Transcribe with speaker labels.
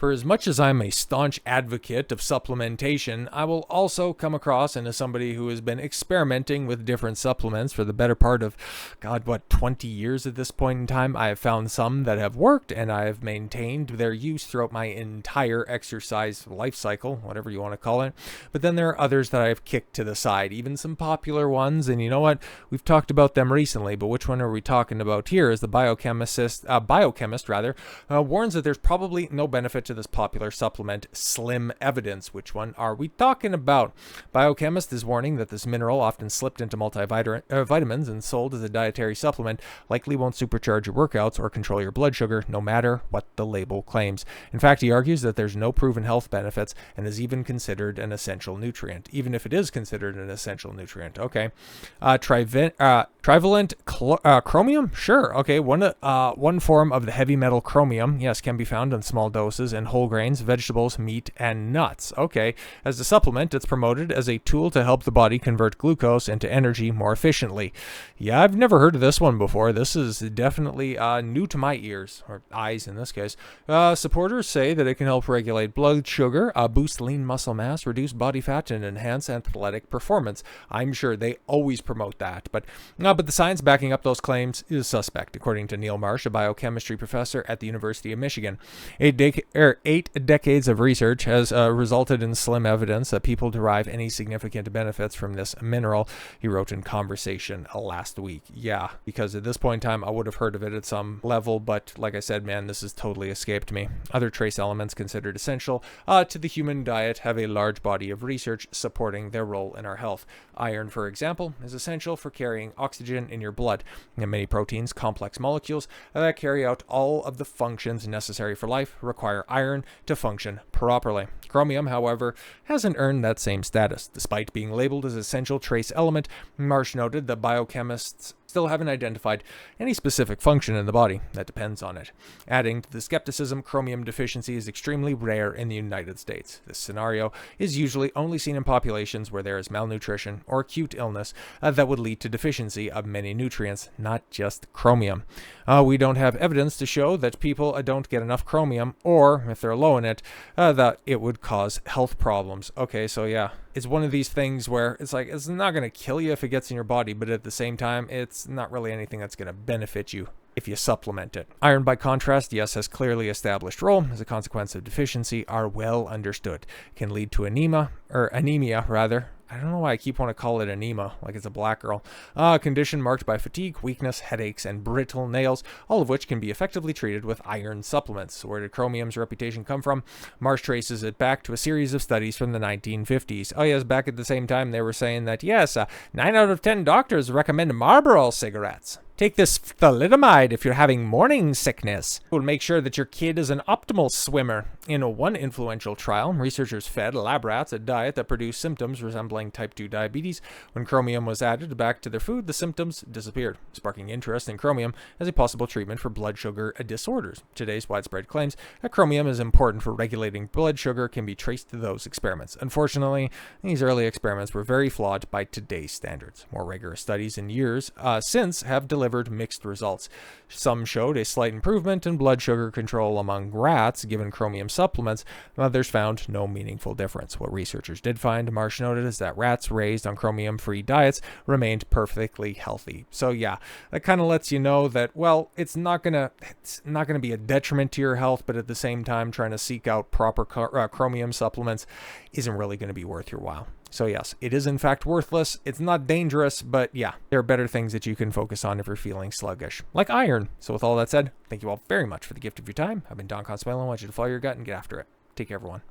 Speaker 1: For as much as I'm a staunch advocate of supplementation, I will also come across as somebody who has been experimenting with different supplements for the better part of, 20 years at this point in time. I have found some that have worked, and I have maintained their use throughout my entire exercise life cycle, whatever you want to call it. But then there are others that I have kicked to the side, even some popular ones. And you know what? We've talked about them recently, but which one are we talking about here? As the biochemist warns that there's probably no benefit to this popular supplement, Slim Evidence. Which one are we talking about? Biochemist is warning that this mineral, often slipped into multivitamins and sold as a dietary supplement, likely won't supercharge your workouts or control your blood sugar, no matter what the label claims. In fact, he argues that there's no proven health benefits and is even considered an essential nutrient, even if it is considered an essential nutrient. Okay. Trivalent chromium? Sure. Okay. One form of the heavy metal chromium, yes, can be found in small doses in whole grains, vegetables, meat, and nuts. Okay. As a supplement, it's promoted as a tool to help the body convert glucose into energy more efficiently. Yeah, I've never heard of this one before. This is definitely new to my ears, or eyes in this case. Supporters say that it can help regulate blood sugar, boost lean muscle mass, reduce body fat, and enhance athletic performance. I'm sure they always promote that, but the science backing up those claims is suspect, according to Neil Marsh, a biochemistry professor at the University of Michigan. 8 decades of research has resulted in slim evidence that people derive any significant benefits from this mineral, he wrote in Conversation last week. Yeah, because at this point in time, I would have heard of it at some level, but like I said, man, this has totally escaped me. Other trace elements considered essential to the human diet have a large body of research supporting their role in our health. Iron, for example, is essential for carrying oxygen in your blood. And many proteins, complex molecules that carry out all of the functions necessary for life, require iron to function properly. Chromium, however, hasn't earned that same status. Despite being labeled as essential trace element, Marsh noted that biochemists still haven't identified any specific function in the body that depends on it. Adding to the skepticism, chromium deficiency is extremely rare in the United States. This scenario is usually only seen in populations where there is malnutrition or acute illness that would lead to deficiency of many nutrients, not just chromium. We don't have evidence to show that people don't get enough chromium, or if they're low in it, that it would cause health problems. Okay, so yeah, it's one of these things where it's like, it's not going to kill you if it gets in your body, but at the same time, it's not really anything that's going to benefit you if you supplement it. Iron, by contrast, yes, has clearly established role as a consequence of deficiency, are well understood. It can lead to anemia. I don't know why I keep wanting to call it anemia, like it's a black girl. A condition marked by fatigue, weakness, headaches, and brittle nails, all of which can be effectively treated with iron supplements. So where did chromium's reputation come from? Marsh traces it back to a series of studies from the 1950s. Oh yes, back at the same time they were saying that, yes, 9 out of 10 doctors recommend Marlboro cigarettes. Take this thalidomide if you're having morning sickness. It will make sure that your kid is an optimal swimmer. In one influential trial, researchers fed lab rats a diet that produced symptoms resembling type 2 diabetes. When chromium was added back to their food, the symptoms disappeared, sparking interest in chromium as a possible treatment for blood sugar disorders. Today's widespread claims that chromium is important for regulating blood sugar can be traced to those experiments. Unfortunately, these early experiments were very flawed by today's standards. More rigorous studies in years since have delivered mixed results. Some showed a slight improvement in blood sugar control among rats given chromium supplements. Others found no meaningful difference. What researchers did find, Marsh noted, is that rats raised on chromium-free diets remained perfectly healthy. So yeah, that kind of lets you know that, well, it's not gonna be a detriment to your health, but at the same time, trying to seek out proper chromium supplements isn't really going to be worth your while. So yes, it is in fact worthless. It's not dangerous, but yeah, there are better things that you can focus on if you're feeling sluggish, like iron. So with all that said, thank you all very much for the gift of your time. I've been Don Consuelo. I want you to follow your gut and get after it. Take care, everyone.